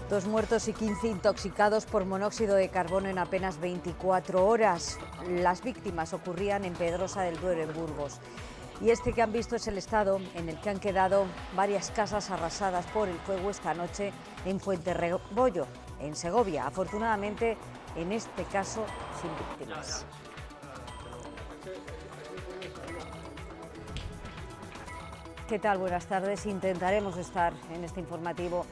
2 muertos y 15 intoxicados por monóxido de carbono en apenas 24 horas. Las víctimas ocurrían en Pedrosa del Duero, en Burgos. Y este que han visto es el estado en el que han quedado varias casas arrasadas por el fuego esta noche en Fuenterrebolló, en Segovia. Afortunadamente, en este caso, sin víctimas. ¿Qué tal? Buenas tardes. Intentaremos estar en este informativo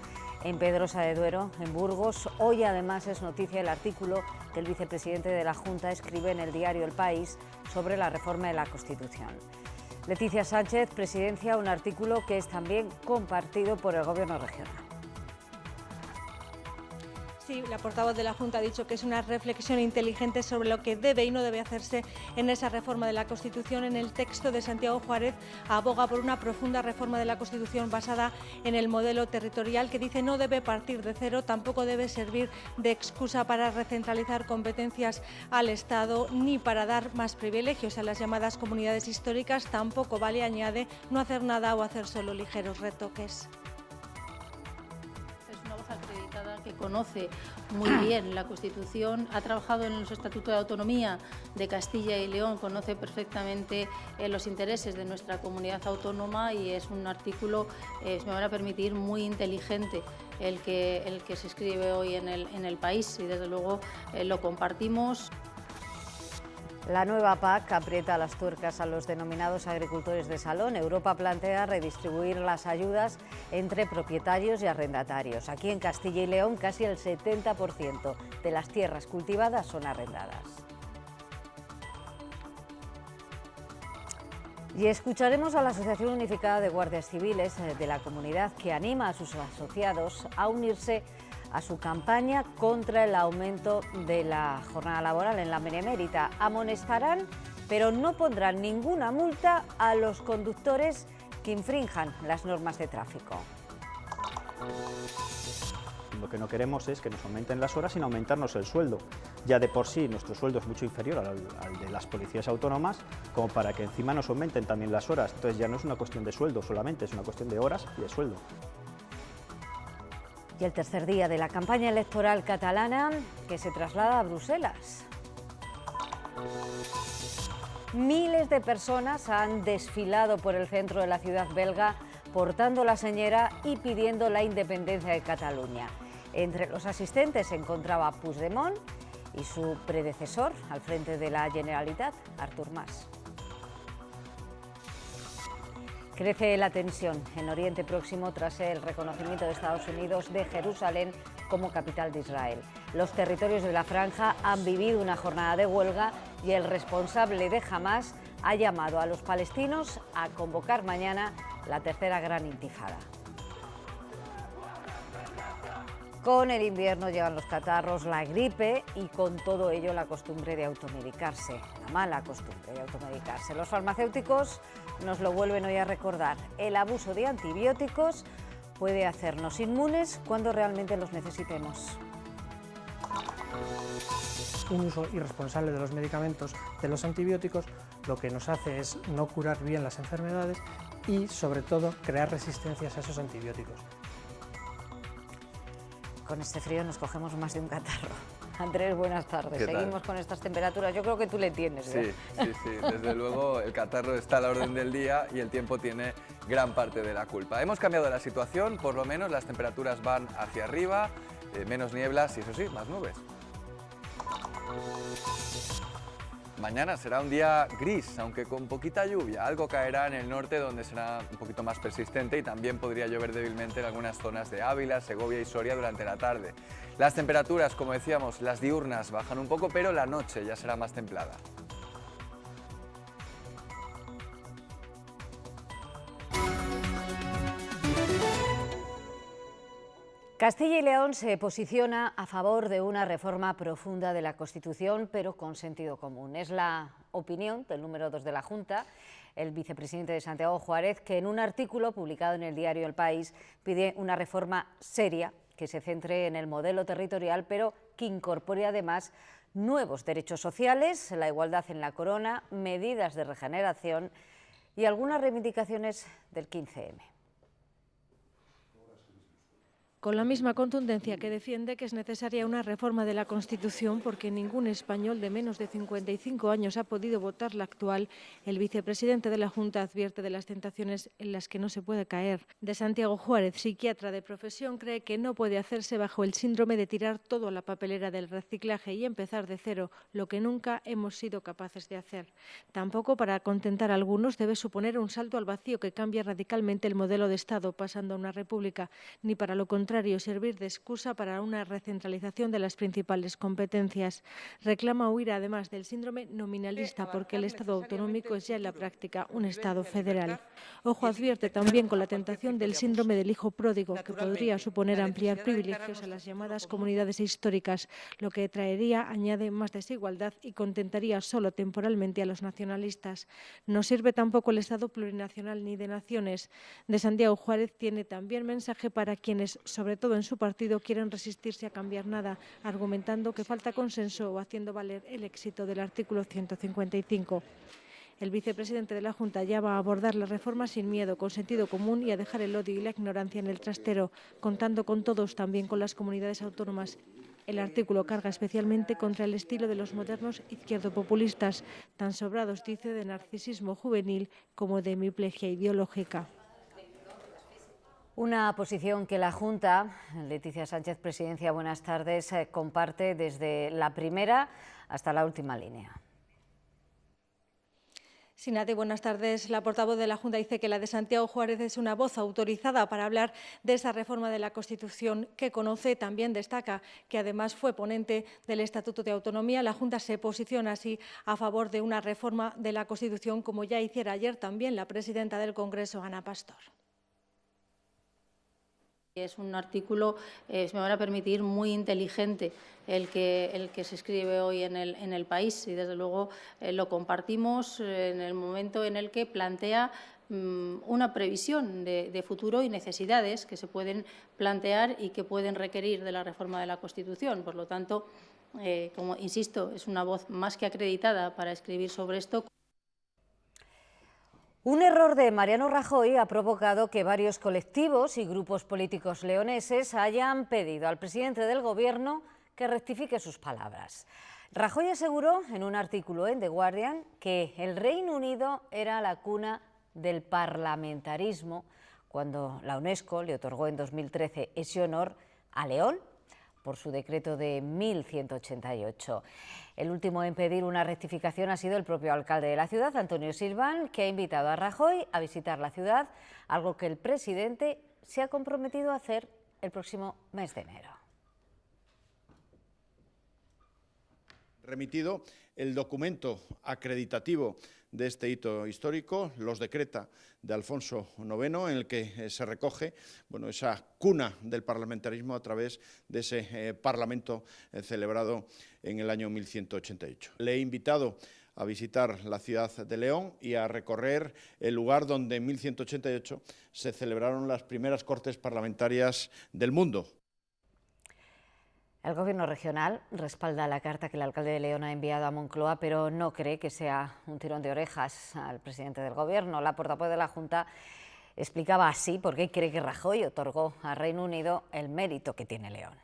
en Pedrosa de Duero, en Burgos. Hoy además es noticia el artículo que el vicepresidente de la Junta escribe en el diario El País sobre la reforma de la Constitución. Leticia Sánchez presidencia un artículo que es también compartido por el Gobierno regional. Sí, la portavoz de la Junta ha dicho que es una reflexión inteligente sobre lo que debe y no debe hacerse en esa reforma de la Constitución. En el texto de Santiago Juárez aboga por una profunda reforma de la Constitución basada en el modelo territorial que dice no debe partir de cero, tampoco debe servir de excusa para recentralizar competencias al Estado ni para dar más privilegios a las llamadas comunidades históricas. Tampoco vale, añade, no hacer nada o hacer solo ligeros retoques. Que conoce muy bien la Constitución, ha trabajado en los estatutos de autonomía de Castilla y León, conoce perfectamente los intereses de nuestra comunidad autónoma y es un artículo, si me van a permitir, muy inteligente el que se escribe hoy en el País y desde luego lo compartimos. La nueva PAC aprieta las tuercas a los denominados agricultores de salón. Europa plantea redistribuir las ayudas entre propietarios y arrendatarios. Aquí en Castilla y León casi el 70% de las tierras cultivadas son arrendadas. Y escucharemos a la Asociación Unificada de Guardias Civiles de la comunidad que anima a sus asociados a unirse a su campaña contra el aumento de la jornada laboral en la Benemérita. Amonestarán, pero no pondrán ninguna multa a los conductores que infrinjan las normas de tráfico. Lo que no queremos es que nos aumenten las horas sin aumentarnos el sueldo. Ya de por sí nuestro sueldo es mucho inferior al de las policías autónomas, como para que encima nos aumenten también las horas. Entonces ya no es una cuestión de sueldo solamente, es una cuestión de horas y de sueldo. Y el tercer día de la campaña electoral catalana que se traslada a Bruselas. Miles de personas han desfilado por el centro de la ciudad belga portando la señera y pidiendo la independencia de Cataluña. Entre los asistentes se encontraba Puigdemont y su predecesor al frente de la Generalitat, Artur Mas. Crece la tensión en Oriente Próximo tras el reconocimiento de Estados Unidos de Jerusalén como capital de Israel. Los territorios de la franja han vivido una jornada de huelga y el responsable de Hamás ha llamado a los palestinos a convocar mañana la tercera gran intifada. Con el invierno llegan los catarros, la gripe y con todo ello la costumbre de automedicarse, la mala costumbre de automedicarse. Los farmacéuticos nos lo vuelven hoy a recordar. El abuso de antibióticos puede hacernos inmunes cuando realmente los necesitemos. Un uso irresponsable de los medicamentos, de los antibióticos, lo que nos hace es no curar bien las enfermedades y, sobre todo, crear resistencias a esos antibióticos. Con este frío nos cogemos más de un catarro. Andrés, buenas tardes. ¿Qué tal? Seguimos con estas temperaturas. Yo creo que tú le tienes, ¿eh? Sí. Desde luego el catarro está a la orden del día y el tiempo tiene gran parte de la culpa. Hemos cambiado la situación, por lo menos las temperaturas van hacia arriba, menos nieblas y eso sí, más nubes. Mañana será un día gris, aunque con poquita lluvia. Algo caerá en el norte, donde será un poquito más persistente y también podría llover débilmente en algunas zonas de Ávila, Segovia y Soria durante la tarde. Las temperaturas, como decíamos, las diurnas bajan un poco, pero la noche ya será más templada. Castilla y León se posiciona a favor de una reforma profunda de la Constitución, pero con sentido común. Es la opinión del número 2 de la Junta, el vicepresidente de Santiago Juárez, que en un artículo publicado en el diario El País pide una reforma seria que se centre en el modelo territorial, pero que incorpore además nuevos derechos sociales, la igualdad en la corona, medidas de regeneración y algunas reivindicaciones del 15M. con la misma contundencia que defiende que es necesaria una reforma de la Constitución porque ningún español de menos de 55 años ha podido votar la actual, el vicepresidente de la Junta advierte de las tentaciones en las que no se puede caer. De Santiago Juárez, psiquiatra de profesión, cree que no puede hacerse bajo el síndrome de tirar todo a la papelera del reciclaje y empezar de cero, lo que nunca hemos sido capaces de hacer. Tampoco, para contentar a algunos, debe suponer un salto al vacío que cambia radicalmente el modelo de Estado, pasando a una república, ni para lo contrario servir de excusa para una recentralización de las principales competencias. Reclama huir además del síndrome nominalista porque el Estado autonómico es ya en la práctica un Estado federal. Ojo advierte también con la tentación del síndrome del hijo pródigo, que podría suponer ampliar privilegios a las llamadas comunidades históricas, lo que traería, añade, más desigualdad y contentaría solo temporalmente a los nacionalistas. No sirve tampoco el Estado plurinacional ni de naciones. De Santiago Juárez tiene también mensaje para quienes, sobre todo en su partido, quieren resistirse a cambiar nada, argumentando que falta consenso o haciendo valer el éxito del artículo 155. El vicepresidente de la Junta llama a abordar la reforma sin miedo, con sentido común y a dejar el odio y la ignorancia en el trastero, contando con todos, también con las comunidades autónomas. El artículo carga especialmente contra el estilo de los modernos izquierdopopulistas, tan sobrados, dice, de narcisismo juvenil como de hemiplegia ideológica. Una posición que la Junta, Leticia Sánchez, Presidencia, buenas tardes, comparte desde la primera hasta la última línea. Sinade, buenas tardes. La portavoz de la Junta dice que la de Santiago Juárez es una voz autorizada para hablar de esa reforma de la Constitución que conoce. También destaca que además fue ponente del Estatuto de Autonomía. La Junta se posiciona así a favor de una reforma de la Constitución, como ya hiciera ayer también la presidenta del Congreso, Ana Pastor. Es un artículo, si me van a permitir, muy inteligente el que se escribe hoy en el país y desde luego lo compartimos en el momento en el que plantea una previsión de futuro y necesidades que se pueden plantear y que pueden requerir de la reforma de la Constitución. Por lo tanto, como insisto, es una voz más que acreditada para escribir sobre esto. Un error de Mariano Rajoy ha provocado que varios colectivos y grupos políticos leoneses hayan pedido al presidente del Gobierno que rectifique sus palabras. Rajoy aseguró en un artículo en The Guardian que el Reino Unido era la cuna del parlamentarismo cuando la UNESCO le otorgó en 2013 ese honor a León por su decreto de 1188. El último en pedir una rectificación ha sido el propio alcalde de la ciudad, Antonio Silván, que ha invitado a Rajoy a visitar la ciudad, algo que el presidente se ha comprometido a hacer el próximo mes de enero. Remitido el documento acreditativo de este hito histórico, los decreta de Alfonso IX, en el que se recoge esa cuna del parlamentarismo a través de ese Parlamento celebrado en el año 1188. Le he invitado a visitar la ciudad de León y a recorrer el lugar donde en 1188 se celebraron las primeras Cortes Parlamentarias del mundo. El Gobierno regional respalda la carta que el alcalde de León ha enviado a Moncloa, pero no cree que sea un tirón de orejas al presidente del Gobierno. La portavoz de la Junta explicaba así por qué cree que Rajoy otorgó al Reino Unido el mérito que tiene León.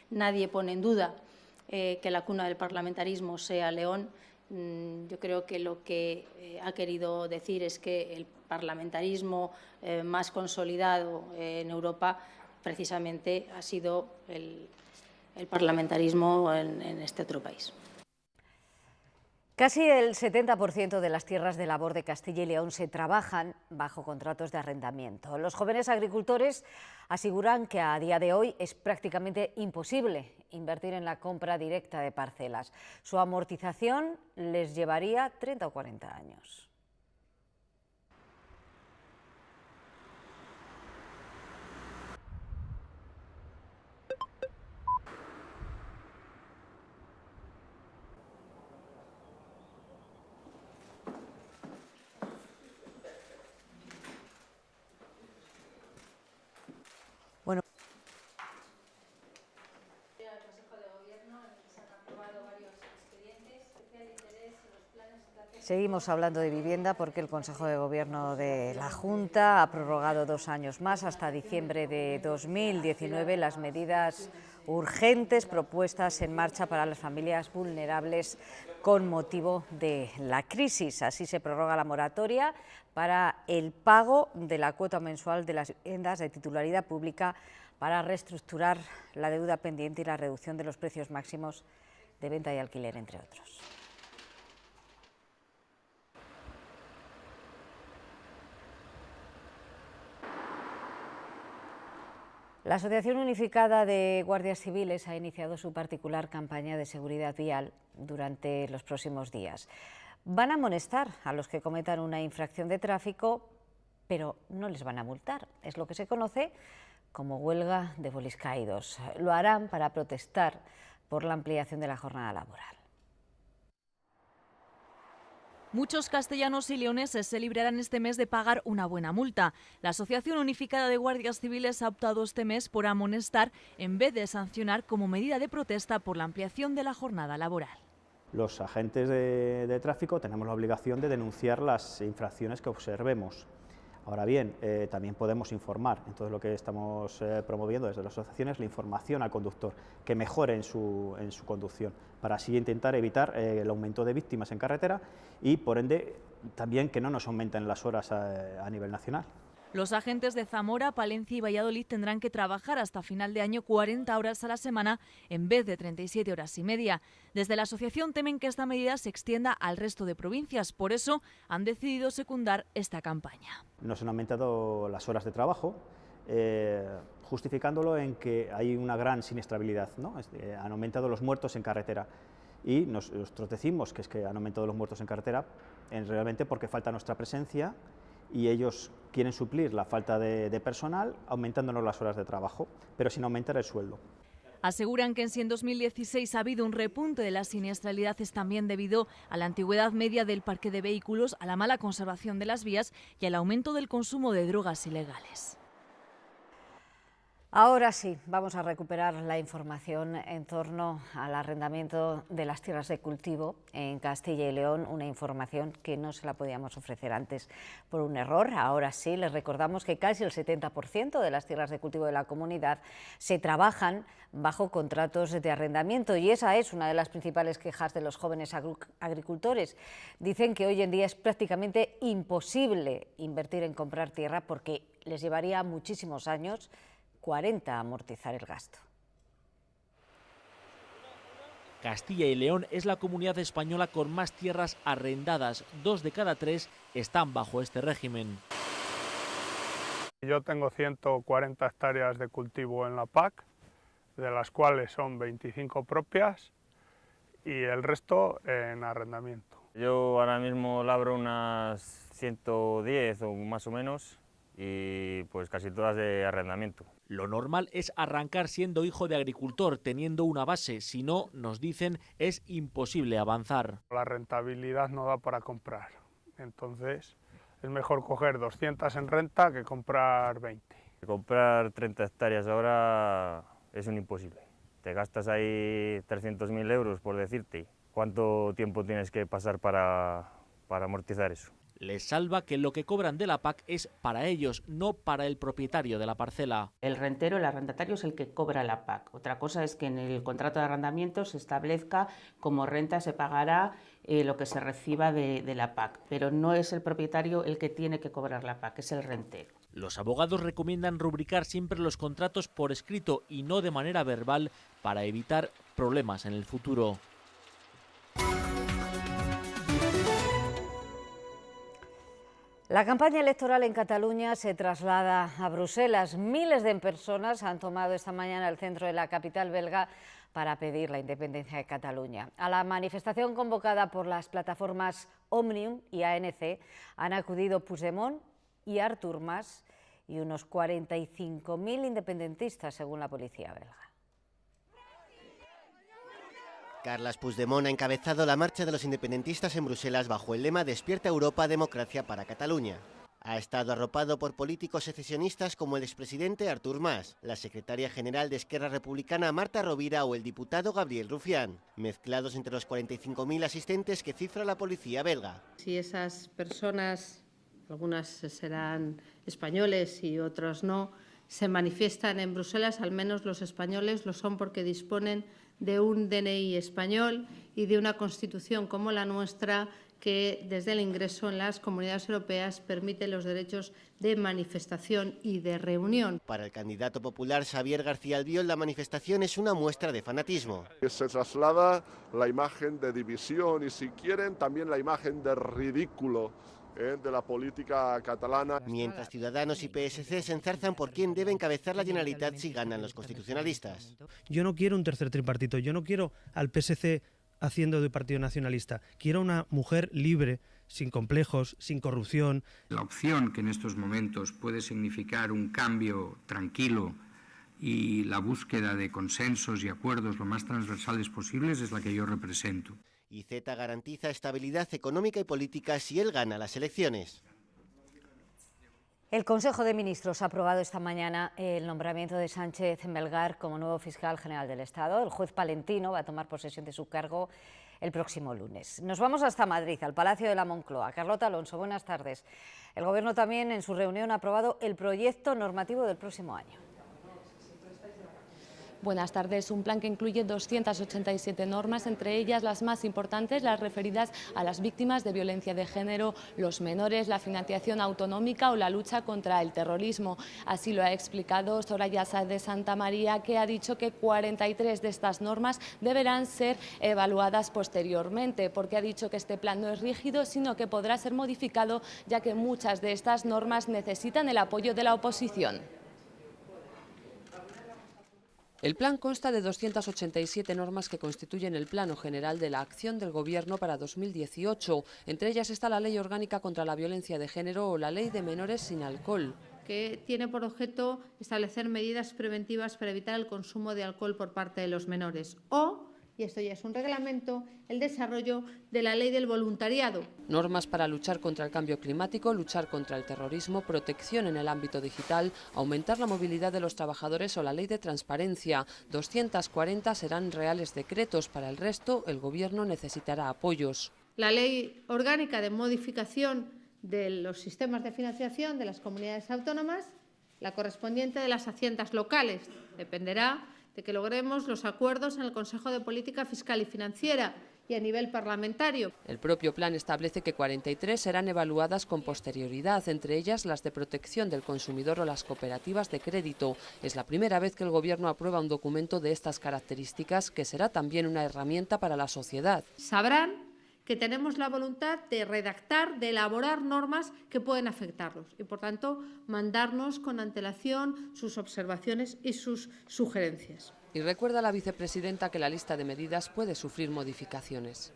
Nadie pone en duda que la cuna del parlamentarismo sea León. Yo creo que lo que ha querido decir es que el parlamentarismo más consolidado en Europa precisamente ha sido el parlamentarismo en este otro país. Casi el 70% de las tierras de labor de Castilla y León se trabajan bajo contratos de arrendamiento. Los jóvenes agricultores aseguran que a día de hoy es prácticamente imposible invertir en la compra directa de parcelas. Su amortización les llevaría 30 o 40 años. Bueno. El Consejo de Gobierno en el que se han aprobado varios expedientes, especial interés en los planes estratégicos Seguimos hablando de vivienda porque el Consejo de Gobierno de la Junta ha prorrogado 2 años más, hasta diciembre de 2019, las medidas urgentes propuestas en marcha para las familias vulnerables con motivo de la crisis. Así se prorroga la moratoria para el pago de la cuota mensual de las viviendas de titularidad pública para reestructurar la deuda pendiente y la reducción de los precios máximos de venta y alquiler, entre otros. La Asociación Unificada de Guardias Civiles ha iniciado su particular campaña de seguridad vial durante los próximos días. Van a amonestar a los que cometan una infracción de tráfico, pero no les van a multar. Es lo que se conoce como huelga de boliscaídos. Lo harán para protestar por la ampliación de la jornada laboral. Muchos castellanos y leoneses se librarán este mes de pagar una buena multa. La Asociación Unificada de Guardias Civiles ha optado este mes por amonestar en vez de sancionar como medida de protesta por la ampliación de la jornada laboral. Los agentes de tráfico tenemos la obligación de denunciar las infracciones que observemos. Ahora bien, también podemos informar. Entonces lo que estamos promoviendo desde las asociaciones es la información al conductor, que mejore en su conducción, para así intentar evitar el aumento de víctimas en carretera y, por ende, también que no nos aumenten las horas a nivel nacional. Los agentes de Zamora, Palencia y Valladolid tendrán que trabajar hasta final de año 40 horas a la semana en vez de 37 horas y media. Desde la asociación temen que esta medida se extienda al resto de provincias, por eso han decidido secundar esta campaña. Nos han aumentado las horas de trabajo, justificándolo en que hay una gran siniestrabilidad, ¿no? Han aumentado los muertos en carretera. Y nosotros decimos que es que han aumentado los muertos en carretera realmente porque falta nuestra presencia y ellos quieren suplir la falta de personal aumentándonos las horas de trabajo, pero sin aumentar el sueldo. Aseguran que si en 2016 ha habido un repunte de la siniestralidad es también debido a la antigüedad media del parque de vehículos, a la mala conservación de las vías y al aumento del consumo de drogas ilegales. Ahora sí, vamos a recuperar la información en torno al arrendamiento de las tierras de cultivo en Castilla y León, una información que no se la podíamos ofrecer antes por un error. Ahora sí, les recordamos que casi el 70% de las tierras de cultivo de la comunidad se trabajan bajo contratos de arrendamiento y esa es una de las principales quejas de los jóvenes agricultores. Dicen que hoy en día es prácticamente imposible invertir en comprar tierra porque les llevaría muchísimos años, 40, amortizar el gasto. Castilla y León es la comunidad española con más tierras arrendadas. 2 de cada 3 están bajo este régimen. Yo tengo 140 hectáreas de cultivo en la PAC, de las cuales son 25 propias y el resto en arrendamiento. Yo ahora mismo labro unas 110 o más o menos y pues casi todas de arrendamiento. Lo normal es arrancar siendo hijo de agricultor, teniendo una base, si no, nos dicen, es imposible avanzar. La rentabilidad no da para comprar, entonces es mejor coger 200 en renta que comprar 20. Comprar 30 hectáreas ahora es un imposible. Te gastas ahí 300.000 euros, por decirte. ¿Cuánto tiempo tienes que pasar para amortizar eso? Les salva que lo que cobran de la PAC es para ellos, no para el propietario de la parcela. El rentero, el arrendatario es el que cobra la PAC. Otra cosa es que en el contrato de arrendamiento se establezca como renta se pagará lo que se reciba de la PAC, pero no es el propietario el que tiene que cobrar la PAC, es el rentero. Los abogados recomiendan rubricar siempre los contratos por escrito y no de manera verbal para evitar problemas en el futuro. La campaña electoral en Cataluña se traslada a Bruselas. Miles de personas han tomado esta mañana el centro de la capital belga para pedir la independencia de Cataluña. A la manifestación convocada por las plataformas Òmnium y ANC han acudido Puigdemont y Artur Mas y unos 45.000 independentistas, según la policía belga. Carles Puigdemont ha encabezado la marcha de los independentistas en Bruselas bajo el lema Despierta Europa, democracia para Cataluña. Ha estado arropado por políticos secesionistas como el expresidente Artur Mas, la secretaria general de Esquerra Republicana Marta Rovira o el diputado Gabriel Rufián, mezclados entre los 45.000 asistentes que cifra la policía belga. Si esas personas, algunas serán españoles y otros no, se manifiestan en Bruselas, al menos los españoles lo son porque disponen de un DNI español y de una Constitución como la nuestra que desde el ingreso en las comunidades europeas permite los derechos de manifestación y de reunión. Para el candidato popular Xavier García Albiol, la manifestación es una muestra de fanatismo. Se traslada la imagen de división y, si quieren, también la imagen de ridículo de la política catalana. Mientras Ciudadanos y PSC se enzarzan por quién debe encabezar la Generalitat si ganan los constitucionalistas. Yo no quiero un tercer tripartito, yo no quiero al PSC haciendo de partido nacionalista. Quiero una mujer libre, sin complejos, sin corrupción. La opción que en estos momentos puede significar un cambio tranquilo y la búsqueda de consensos y acuerdos lo más transversales posibles es la que yo represento. Iceta garantiza estabilidad económica y política si él gana las elecciones. El Consejo de Ministros ha aprobado esta mañana el nombramiento de Sánchez Melgar como nuevo fiscal general del Estado. El juez palentino va a tomar posesión de su cargo el próximo lunes. Nos vamos hasta Madrid, al Palacio de la Moncloa. Carlota Alonso, buenas tardes. El Gobierno también en su reunión ha aprobado el proyecto normativo del próximo año. Buenas tardes. Un plan que incluye 287 normas, entre ellas las más importantes, las referidas a las víctimas de violencia de género, los menores, la financiación autonómica o la lucha contra el terrorismo. Así lo ha explicado Soraya Sáez de Santamaría, que ha dicho que 43 de estas normas deberán ser evaluadas posteriormente, porque ha dicho que este plan no es rígido, sino que podrá ser modificado, ya que muchas de estas normas necesitan el apoyo de la oposición. El plan consta de 287 normas que constituyen el Plano General de la Acción del Gobierno para 2018. Entre ellas está la Ley Orgánica contra la Violencia de Género o la Ley de Menores sin Alcohol, que tiene por objeto establecer medidas preventivas para evitar el consumo de alcohol por parte de los menores, o, y esto ya es un reglamento, el desarrollo de la ley del voluntariado. Normas para luchar contra el cambio climático, luchar contra el terrorismo, protección en el ámbito digital, aumentar la movilidad de los trabajadores o la ley de transparencia. 240 serán reales decretos, para el resto el Gobierno necesitará apoyos. La ley orgánica de modificación de los sistemas de financiación de las comunidades autónomas, la correspondiente de las haciendas locales, dependerá de que logremos los acuerdos en el Consejo de Política Fiscal y Financiera y a nivel parlamentario. El propio plan establece que 43 serán evaluadas con posterioridad, entre ellas las de protección del consumidor o las cooperativas de crédito. Es la primera vez que el Gobierno aprueba un documento de estas características, que será también una herramienta para la sociedad. Sabrán que tenemos la voluntad de redactar, de elaborar normas que pueden afectarlos y, por tanto, mandarnos con antelación sus observaciones y sus sugerencias. Y recuerda la vicepresidenta que la lista de medidas puede sufrir modificaciones.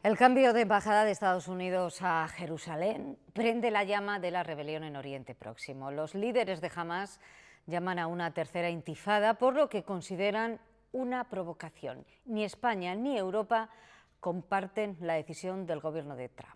El cambio de embajada de Estados Unidos a Jerusalén prende la llama de la rebelión en Oriente Próximo. Los líderes de Hamás llaman a una tercera intifada, por lo que consideran una provocación. Ni España ni Europa comparten la decisión del gobierno de Trump.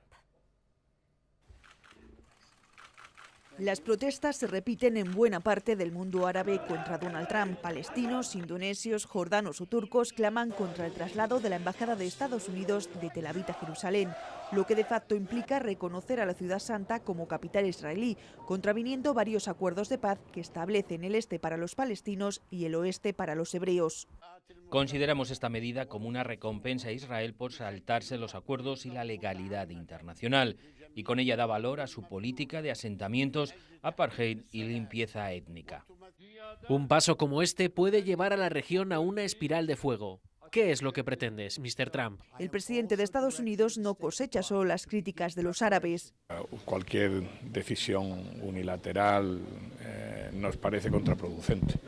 Las protestas se repiten en buena parte del mundo árabe contra Donald Trump. Palestinos, indonesios, jordanos o turcos claman contra el traslado de la embajada de Estados Unidos de Tel Aviv a Jerusalén, lo que de facto implica reconocer a la ciudad santa como capital israelí, contraviniendo varios acuerdos de paz que establecen el este para los palestinos y el oeste para los hebreos. Consideramos esta medida como una recompensa a Israel por saltarse los acuerdos y la legalidad internacional, y con ella da valor a su política de asentamientos, apartheid y limpieza étnica. Un paso como este puede llevar a la región a una espiral de fuego. ¿Qué es lo que pretendes, Mr. Trump? El presidente de Estados Unidos no cosecha solo las críticas de los árabes. Cualquier decisión unilateral nos parece contraproducente.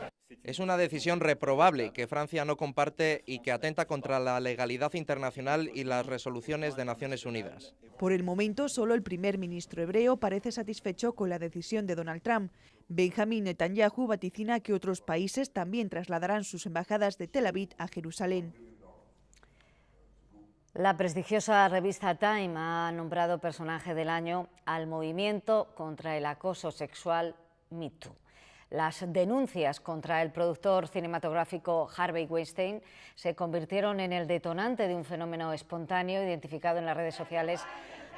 Es una decisión reprobable que Francia no comparte y que atenta contra la legalidad internacional y las resoluciones de Naciones Unidas. Por el momento, solo el primer ministro hebreo parece satisfecho con la decisión de Donald Trump. Benjamin Netanyahu vaticina que otros países también trasladarán sus embajadas de Tel Aviv a Jerusalén. La prestigiosa revista Time ha nombrado personaje del año al movimiento contra el acoso sexual Me Too. Las denuncias contra el productor cinematográfico Harvey Weinstein se convirtieron en el detonante de un fenómeno espontáneo identificado en las redes sociales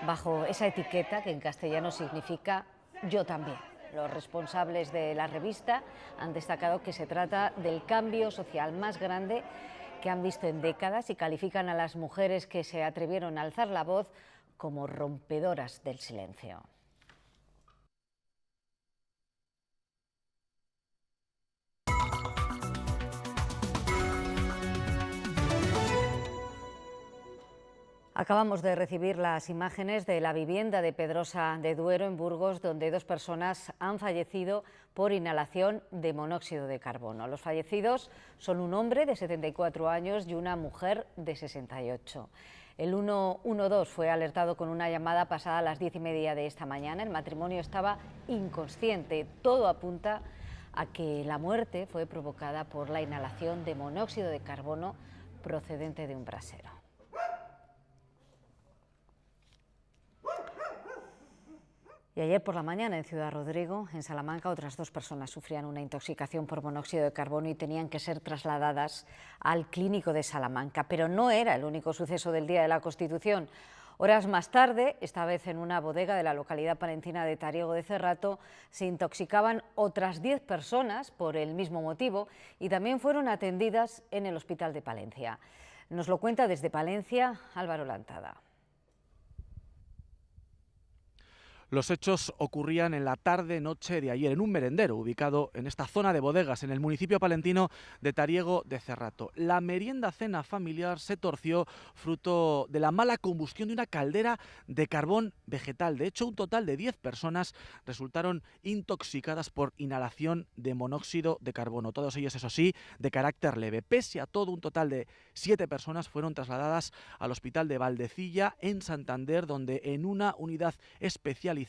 bajo esa etiqueta que en castellano significa "yo también". Los responsables de la revista han destacado que se trata del cambio social más grande que han visto en décadas y califican a las mujeres que se atrevieron a alzar la voz como rompedoras del silencio. Acabamos de recibir las imágenes de la vivienda de Pedrosa de Duero, en Burgos, donde 2 personas han fallecido por inhalación de monóxido de carbono. Los fallecidos son un hombre de 74 años y una mujer de 68. El 112 fue alertado con una llamada pasada a las 10:30 de esta mañana. El matrimonio estaba inconsciente. Todo apunta a que la muerte fue provocada por la inhalación de monóxido de carbono procedente de un brasero. Y ayer por la mañana en Ciudad Rodrigo, en Salamanca, otras 2 personas sufrían una intoxicación por monóxido de carbono y tenían que ser trasladadas al clínico de Salamanca. Pero no era el único suceso del Día de la Constitución. Horas más tarde, esta vez en una bodega de la localidad palentina de Tariego de Cerrato, se intoxicaban otras 10 personas por el mismo motivo y también fueron atendidas en el hospital de Palencia. Nos lo cuenta desde Palencia Álvaro Lantada. Los hechos ocurrían en la tarde-noche de ayer en un merendero ubicado en esta zona de bodegas en el municipio palentino de Tariego de Cerrato. La merienda-cena familiar se torció fruto de la mala combustión de una caldera de carbón vegetal. De hecho, un total de 10 personas resultaron intoxicadas por inhalación de monóxido de carbono. Todos ellos, eso sí, de carácter leve. Pese a todo, un total de 7 personas fueron trasladadas al hospital de Valdecilla en Santander, donde en una unidad especializada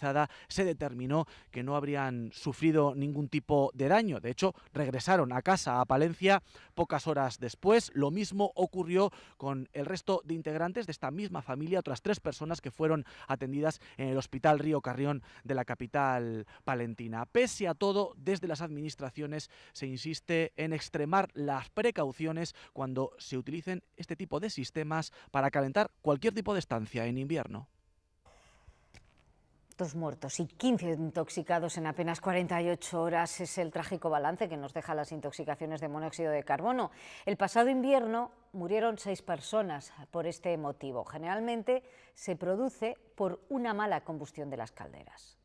se determinó que no habrían sufrido ningún tipo de daño. De hecho, regresaron a casa, a Palencia, pocas horas después. Lo mismo ocurrió con el resto de integrantes de esta misma familia, otras 3 personas que fueron atendidas en el Hospital Río Carrión de la capital palentina. Pese a todo, desde las administraciones se insiste en extremar las precauciones cuando se utilicen este tipo de sistemas para calentar cualquier tipo de estancia en invierno. 2 muertos y 15 intoxicados en apenas 48 horas es el trágico balance que nos deja las intoxicaciones de monóxido de carbono. El pasado invierno murieron 6 personas por este motivo. Generalmente se produce por una mala combustión de las calderas.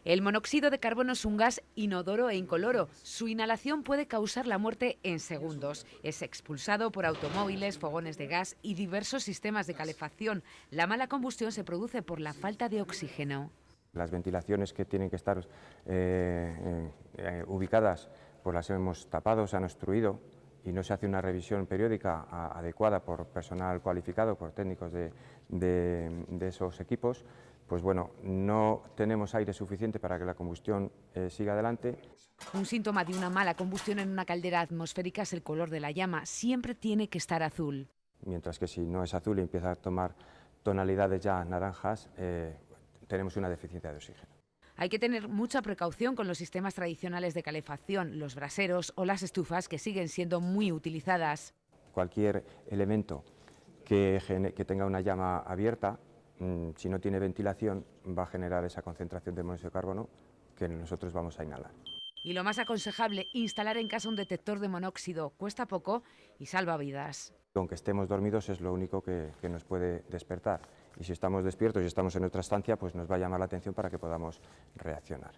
El monóxido de carbono es un gas inodoro e incoloro. Su inhalación puede causar la muerte en segundos. Es expulsado por automóviles, fogones de gas y diversos sistemas de calefacción. La mala combustión se produce por la falta de oxígeno. Las ventilaciones que tienen que estar ubicadas, pues las hemos tapado, se han obstruido y no se hace una revisión periódica adecuada por personal cualificado, por técnicos de esos equipos. Pues bueno, no tenemos aire suficiente para que la combustión siga adelante. Un síntoma de una mala combustión en una caldera atmosférica es el color de la llama. Siempre tiene que estar azul. Mientras que si no es azul y empieza a tomar tonalidades ya naranjas, tenemos una deficiencia de oxígeno. Hay que tener mucha precaución con los sistemas tradicionales de calefacción, los braseros o las estufas, que siguen siendo muy utilizadas. Cualquier elemento que tenga una llama abierta, si no tiene ventilación, va a generar esa concentración de monóxido de carbono que nosotros vamos a inhalar. Y lo más aconsejable, instalar en casa un detector de monóxido. Cuesta poco y salva vidas. Aunque estemos dormidos es lo único que nos puede despertar. Y si estamos despiertos y estamos en otra estancia, pues nos va a llamar la atención para que podamos reaccionar.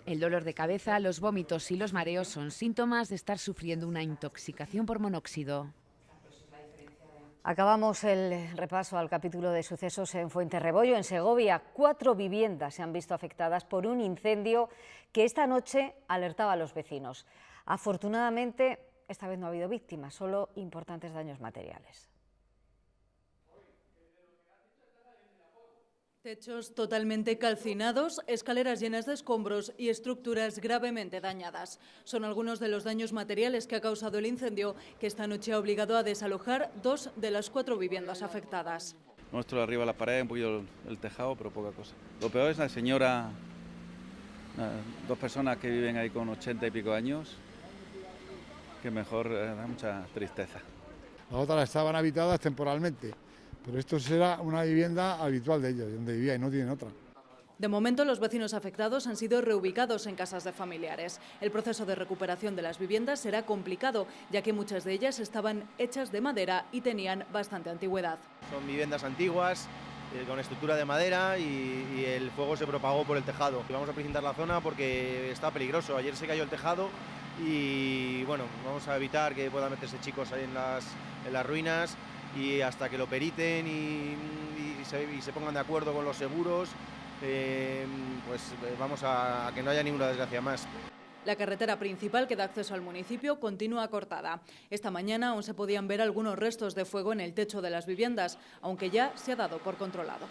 El dolor de cabeza, los vómitos y los mareos son síntomas de estar sufriendo una intoxicación por monóxido. Acabamos el repaso al capítulo de sucesos en Fuenterrebollo, en Segovia. 4 viviendas se han visto afectadas por un incendio que esta noche alertaba a los vecinos. Afortunadamente, esta vez no ha habido víctimas, solo importantes daños materiales. Techos totalmente calcinados, escaleras llenas de escombros y estructuras gravemente dañadas. Son algunos de los daños materiales que ha causado el incendio, que esta noche ha obligado a desalojar 2 de las 4 viviendas afectadas. Nuestro de arriba la pared, un poquito el tejado, pero poca cosa. Lo peor es la señora, 2 personas que viven ahí con 80 y pico años, que mejor da mucha tristeza. Las otras estaban habitadas temporalmente, pero esto será una vivienda habitual de ellos, donde vivía y no tienen otra. De momento, los vecinos afectados han sido reubicados en casas de familiares. El proceso de recuperación de las viviendas será complicado, ya que muchas de ellas estaban hechas de madera y tenían bastante antigüedad. Son viviendas antiguas, con estructura de madera y el fuego se propagó por el tejado. Vamos a precintar la zona porque está peligroso. Ayer se cayó el tejado y bueno, vamos a evitar que puedan meterse chicos ahí en las ruinas, y hasta que lo periten y se pongan de acuerdo con los seguros, pues vamos a que no haya ninguna desgracia más. La carretera principal que da acceso al municipio continúa cortada. Esta mañana aún se podían ver algunos restos de fuego en el techo de las viviendas, aunque ya se ha dado por controlado.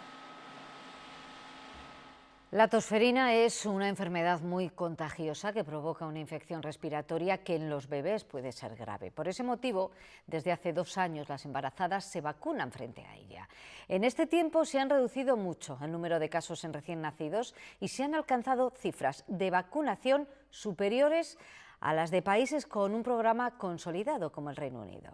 La tosferina es una enfermedad muy contagiosa que provoca una infección respiratoria que en los bebés puede ser grave. Por ese motivo, desde hace 2 años las embarazadas se vacunan frente a ella. En este tiempo se han reducido mucho el número de casos en recién nacidos y se han alcanzado cifras de vacunación superiores a las de países con un programa consolidado como el Reino Unido.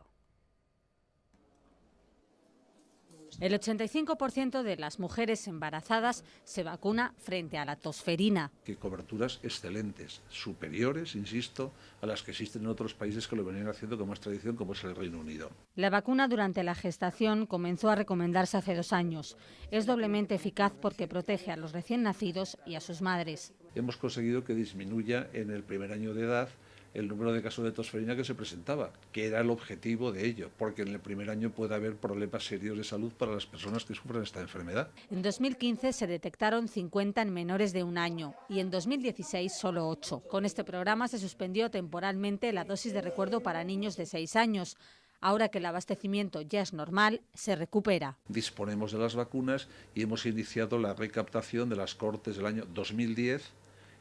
El 85% de las mujeres embarazadas se vacuna frente a la tosferina. Que coberturas excelentes, superiores, insisto, a las que existen en otros países que lo venían haciendo con más tradición, como es el Reino Unido. La vacuna durante la gestación comenzó a recomendarse hace 2 años. Es doblemente eficaz porque protege a los recién nacidos y a sus madres. Hemos conseguido que disminuya en el primer año de edad el número de casos de tosferina que se presentaba, que era el objetivo de ello, porque en el primer año puede haber problemas serios de salud para las personas que sufren esta enfermedad. En 2015 se detectaron 50 en menores de 1 año y en 2016 solo 8. Con este programa se suspendió temporalmente la dosis de recuerdo para niños de 6 años. Ahora que el abastecimiento ya es normal, se recupera. Disponemos de las vacunas y hemos iniciado la recaptación de las cohortes del año 2010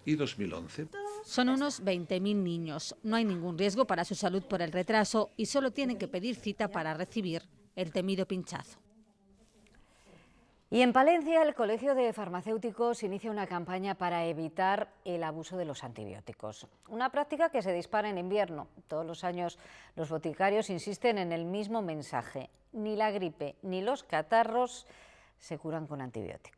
y 2011. Son unos 20.000 niños. No hay ningún riesgo para su salud por el retraso y solo tienen que pedir cita para recibir el temido pinchazo. Y en Palencia, el Colegio de Farmacéuticos inicia una campaña para evitar el abuso de los antibióticos. Una práctica que se dispara en invierno. Todos los años los boticarios insisten en el mismo mensaje. Ni la gripe ni los catarros se curan con antibióticos.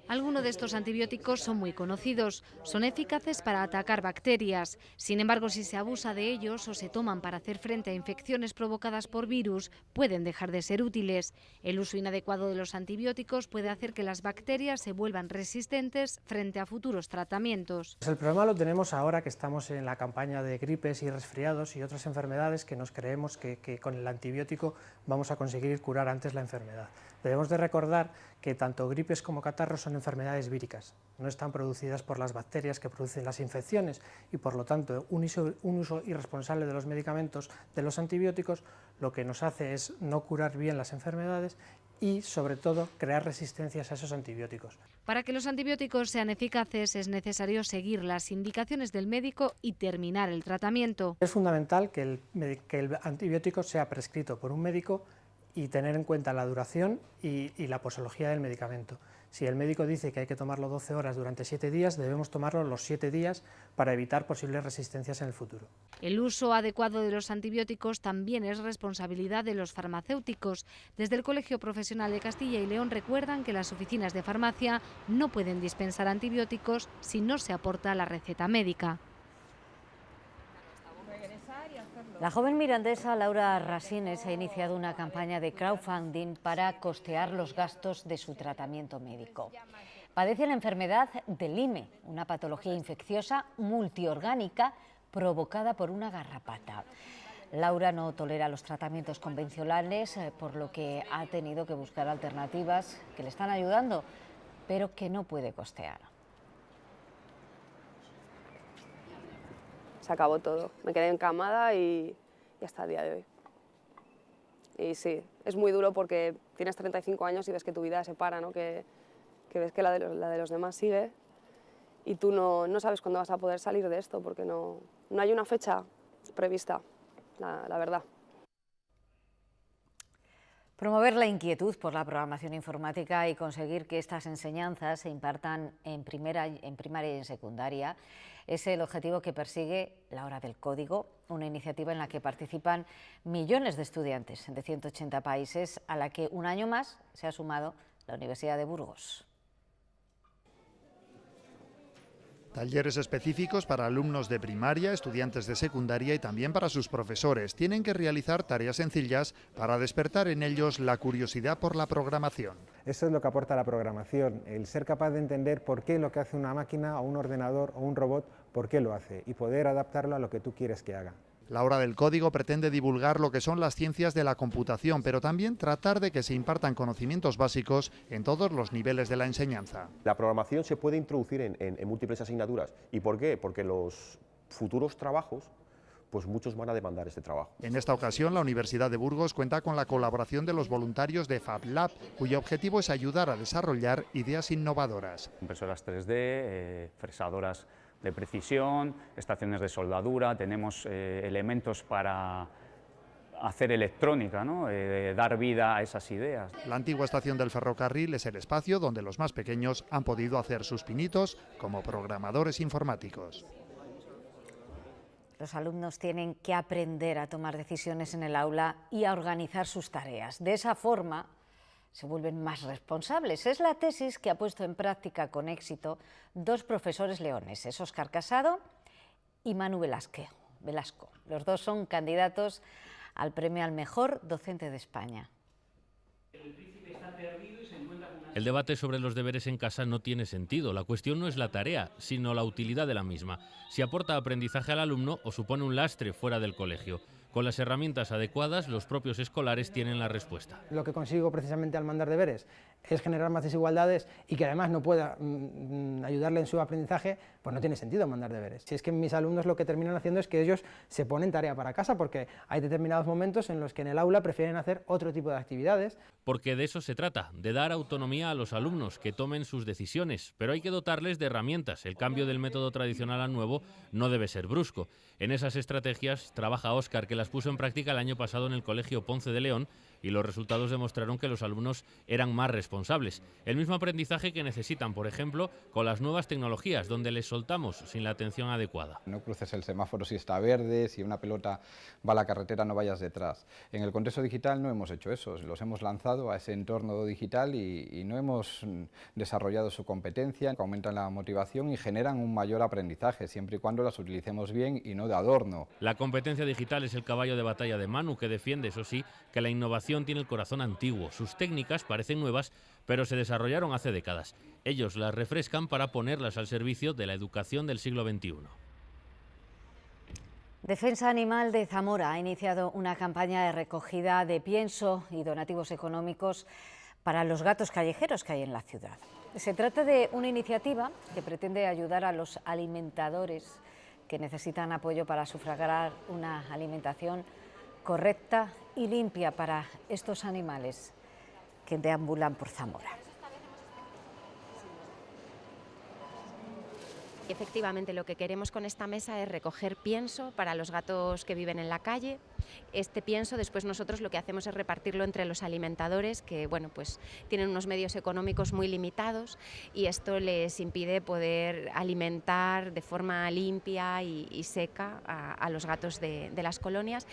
Algunos de estos antibióticos son muy conocidos, son eficaces para atacar bacterias. Sin embargo, si se abusa de ellos o se toman para hacer frente a infecciones provocadas por virus, pueden dejar de ser útiles. El uso inadecuado de los antibióticos puede hacer que las bacterias se vuelvan resistentes frente a futuros tratamientos. El problema lo tenemos ahora que estamos en la campaña de gripes y resfriados y otras enfermedades que nos creemos que con el antibiótico vamos a conseguir curar antes la enfermedad. Debemos de recordar que tanto gripes como catarros son enfermedades víricas, no están producidas por las bacterias que producen las infecciones y por lo tanto un uso irresponsable de los medicamentos, de los antibióticos, lo que nos hace es no curar bien las enfermedades y sobre todo crear resistencias a esos antibióticos. Para que los antibióticos sean eficaces es necesario seguir las indicaciones del médico y terminar el tratamiento. Es fundamental que el antibiótico sea prescrito por un médico y tener en cuenta la duración y la posología del medicamento. Si el médico dice que hay que tomarlo 12 horas durante 7 días, debemos tomarlo los 7 días para evitar posibles resistencias en el futuro. El uso adecuado de los antibióticos también es responsabilidad de los farmacéuticos. Desde el Colegio Profesional de Castilla y León recuerdan que las oficinas de farmacia no pueden dispensar antibióticos si no se aporta la receta médica. La joven mirandesa Laura Rasines ha iniciado una campaña de crowdfunding para costear los gastos de su tratamiento médico. Padece la enfermedad de Lyme, una patología infecciosa multiorgánica provocada por una garrapata. Laura no tolera los tratamientos convencionales, por lo que ha tenido que buscar alternativas que le están ayudando, pero que no puede costear. Se acabó todo. Me quedé encamada y hasta el día de hoy. Y sí, es muy duro porque tienes 35 años y ves que tu vida se para, ¿no? Que ves que la de los demás sigue y tú no sabes cuándo vas a poder salir de esto, porque no hay una fecha prevista, la verdad. Promover la inquietud por la programación informática y conseguir que estas enseñanzas se impartan en primaria y en secundaria es el objetivo que persigue La Hora del Código, una iniciativa en la que participan millones de estudiantes de 180 países, a la que un año más se ha sumado la Universidad de Burgos. Talleres específicos para alumnos de primaria, estudiantes de secundaria y también para sus profesores. Tienen que realizar tareas sencillas para despertar en ellos la curiosidad por la programación. Eso es lo que aporta la programación, el ser capaz de entender por qué lo que hace una máquina o un ordenador o un robot, por qué lo hace y poder adaptarlo a lo que tú quieres que haga. La Hora del Código pretende divulgar lo que son las ciencias de la computación, pero también tratar de que se impartan conocimientos básicos en todos los niveles de la enseñanza. La programación se puede introducir en múltiples asignaturas. ¿Y por qué? Porque los futuros trabajos, pues muchos van a demandar este trabajo. En esta ocasión, la Universidad de Burgos cuenta con la colaboración de los voluntarios de Fab Lab, cuyo objetivo es ayudar a desarrollar ideas innovadoras. Impresoras 3D, fresadoras de precisión, estaciones de soldadura, tenemos elementos para hacer electrónica, ¿no? Dar vida a esas ideas. La antigua estación del ferrocarril es el espacio donde los más pequeños han podido hacer sus pinitos como programadores informáticos. Los alumnos tienen que aprender a tomar decisiones en el aula y a organizar sus tareas. De esa forma se vuelven más responsables. Es la tesis que ha puesto en práctica con éxito dos profesores leoneses, Óscar Casado y Manu Velasco. Los dos son candidatos al premio al mejor docente de España. El debate sobre los deberes en casa no tiene sentido. La cuestión no es la tarea, sino la utilidad de la misma. Si aporta aprendizaje al alumno o supone un lastre fuera del colegio. Con las herramientas adecuadas, los propios escolares tienen la respuesta. Lo que consigo precisamente al mandar deberes es generar más desigualdades y que además no pueda ayudarle en su aprendizaje, pues no tiene sentido mandar deberes. Si es que mis alumnos lo que terminan haciendo es que ellos se ponen tarea para casa, porque hay determinados momentos en los que en el aula prefieren hacer otro tipo de actividades. Porque de eso se trata, de dar autonomía a los alumnos, que tomen sus decisiones, pero hay que dotarles de herramientas. El cambio del método tradicional al nuevo no debe ser brusco. En esas estrategias trabaja Óscar, que las puso en práctica el año pasado en el Colegio Ponce de León, y los resultados demostraron que los alumnos eran más responsables. El mismo aprendizaje que necesitan, por ejemplo, con las nuevas tecnologías, donde les soltamos sin la atención adecuada. No cruces el semáforo si está verde, si una pelota va a la carretera no vayas detrás. En el contexto digital no hemos hecho eso, los hemos lanzado a ese entorno digital y no hemos desarrollado su competencia, que aumentan la motivación y generan un mayor aprendizaje, siempre y cuando las utilicemos bien y no de adorno. La competencia digital es el caballo de batalla de Manu, que defiende, eso sí, que la innovación tiene el corazón antiguo. Sus técnicas parecen nuevas, pero se desarrollaron hace décadas. Ellos las refrescan para ponerlas al servicio de la educación del siglo XXI. Defensa Animal de Zamora ha iniciado una campaña de recogida de pienso y donativos económicos para los gatos callejeros que hay en la ciudad. Se trata de una iniciativa que pretende ayudar a los alimentadores que necesitan apoyo para sufragar una alimentación correcta y limpia para estos animales que deambulan por Zamora. Efectivamente, lo que queremos con esta mesa es recoger pienso para los gatos que viven en la calle. Este pienso después nosotros lo que hacemos es repartirlo entre los alimentadores que, bueno, pues tienen unos medios económicos muy limitados y esto les impide poder alimentar de forma limpia y seca a los gatos de las colonias.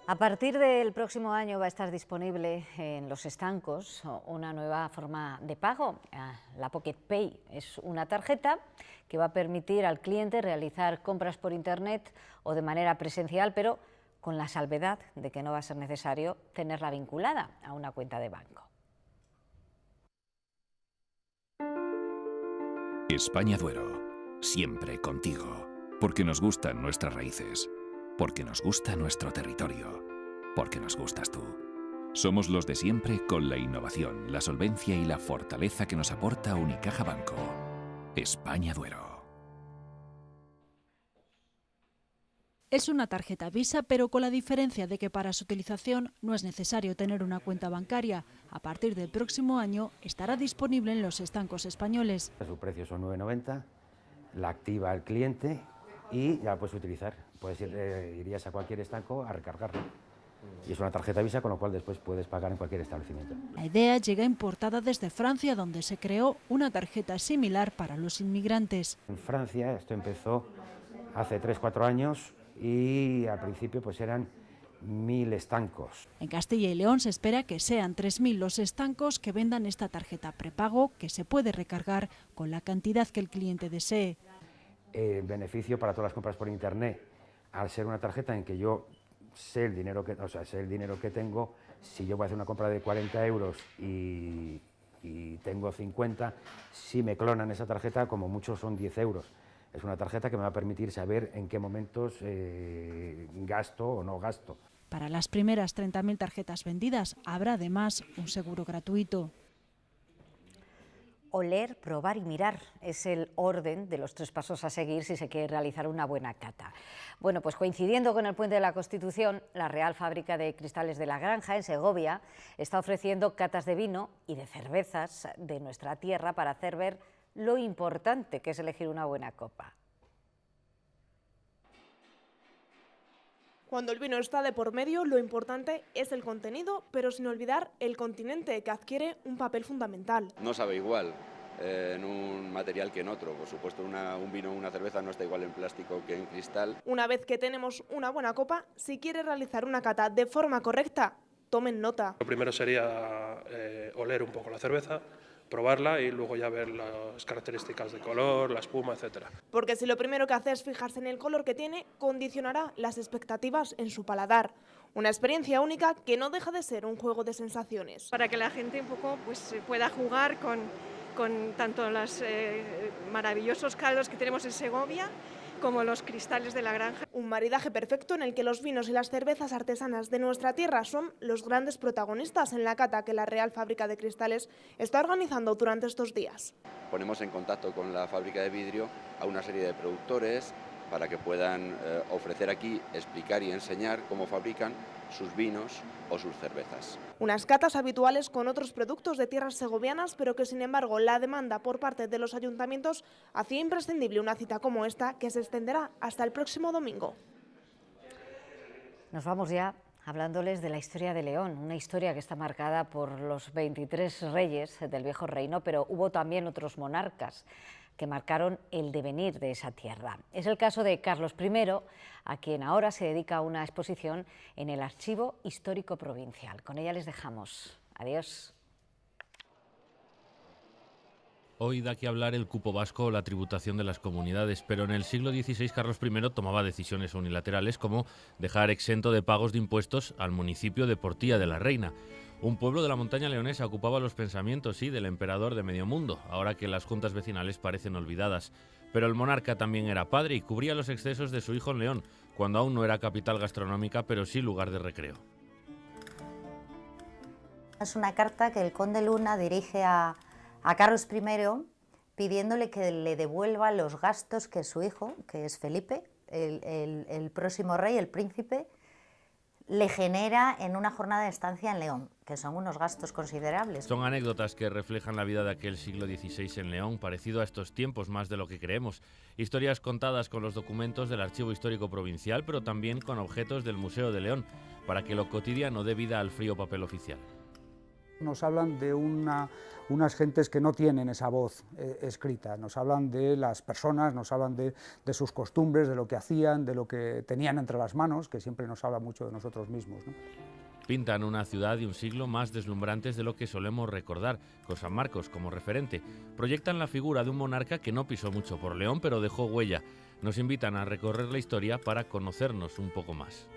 A partir del próximo año va a estar disponible en los estancos una nueva forma de pago, la Pocket Pay. Es una tarjeta que va a permitir al cliente realizar compras por internet o de manera presencial, pero con la salvedad de que no va a ser necesario tenerla vinculada a una cuenta de banco. España Duero, siempre contigo, porque nos gustan nuestras raíces. Porque nos gusta nuestro territorio, porque nos gustas tú. Somos los de siempre con la innovación, la solvencia y la fortaleza que nos aporta Unicaja Banco. España Duero. Es una tarjeta Visa, pero con la diferencia de que para su utilización no es necesario tener una cuenta bancaria. A partir del próximo año estará disponible en los estancos españoles. Su precio son 9,90, la activa el cliente y ya la puedes utilizar. Irías a cualquier estanco a recargarlo. Y es una tarjeta Visa, con lo cual después puedes pagar en cualquier establecimiento. La idea llega importada desde Francia, donde se creó una tarjeta similar para los inmigrantes. En Francia esto empezó hace 3-4 años y al principio pues eran 1.000 estancos. En Castilla y León se espera que sean 3.000 los estancos que vendan esta tarjeta prepago, que se puede recargar con la cantidad que el cliente desee. El beneficio para todas las compras por internet, al ser una tarjeta en que yo sé el dinero que tengo, si yo voy a hacer una compra de 40 euros y tengo 50, si me clonan esa tarjeta, como mucho son 10 euros. Es una tarjeta que me va a permitir saber en qué momentos gasto o no gasto. Para las primeras 30.000 tarjetas vendidas habrá además un seguro gratuito. Oler, probar y mirar es el orden de los 3 pasos a seguir si se quiere realizar una buena cata. Bueno, pues coincidiendo con el Puente de la Constitución, la Real Fábrica de Cristales de la Granja, en Segovia, está ofreciendo catas de vino y de cervezas de nuestra tierra para hacer ver lo importante que es elegir una buena copa. Cuando el vino está de por medio, lo importante es el contenido, pero sin olvidar el continente, que adquiere un papel fundamental. No sabe igual en un material que en otro. Por supuesto, un vino o una cerveza no está igual en plástico que en cristal. Una vez que tenemos una buena copa, si quiere realizar una cata de forma correcta, tomen nota. Lo primero sería oler un poco la cerveza, probarla y luego ya ver las características de color, la espuma, etcétera. Porque si lo primero que hace es fijarse en el color que tiene, condicionará las expectativas en su paladar. Una experiencia única que no deja de ser un juego de sensaciones. Para que la gente un poco pueda jugar con tanto los maravillosos caldos que tenemos en Segovia, como los cristales de la granja. Un maridaje perfecto en el que los vinos y las cervezas artesanas de nuestra tierra son los grandes protagonistas en la cata que la Real Fábrica de Cristales está organizando durante estos días. Ponemos en contacto con la fábrica de vidrio a una serie de productores para que puedan ofrecer aquí, explicar y enseñar cómo fabrican sus vinos o sus cervezas. Unas catas habituales con otros productos de tierras segovianas, pero que sin embargo la demanda por parte de los ayuntamientos hacía imprescindible una cita como esta, que se extenderá hasta el próximo domingo. Nos vamos ya hablándoles de la historia de León, una historia que está marcada por los 23 reyes del viejo reino, pero hubo también otros monarcas que marcaron el devenir de esa tierra. Es el caso de Carlos I, a quien ahora se dedica una exposición en el Archivo Histórico Provincial. Con ella les dejamos. Adiós. Hoy da que hablar el cupo vasco o la tributación de las comunidades, pero en el siglo XVI Carlos I tomaba decisiones unilaterales como dejar exento de pagos de impuestos al municipio de Portilla de la Reina. Un pueblo de la montaña leonesa ocupaba los pensamientos del emperador de medio mundo, ahora que las juntas vecinales parecen olvidadas. Pero el monarca también era padre y cubría los excesos de su hijo en León, cuando aún no era capital gastronómica, pero sí lugar de recreo. Es una carta que el conde Luna dirige a Carlos I pidiéndole que le devuelva los gastos que su hijo, que es Felipe, el próximo rey, el príncipe, le genera en una jornada de estancia en León, que son unos gastos considerables. Son anécdotas que reflejan la vida de aquel siglo XVI en León, parecido a estos tiempos más de lo que creemos. Historias contadas con los documentos del Archivo Histórico Provincial, pero también con objetos del Museo de León, para que lo cotidiano dé vida al frío papel oficial. Nos hablan de unas gentes que no tienen esa voz escrita, nos hablan de las personas, nos hablan de sus costumbres, de lo que hacían, de lo que tenían entre las manos, que siempre nos habla mucho de nosotros mismos, ¿no? Pintan una ciudad y un siglo más deslumbrantes de lo que solemos recordar, con San Marcos como referente. Proyectan la figura de un monarca que no pisó mucho por León, pero dejó huella. Nos invitan a recorrer la historia para conocernos un poco más.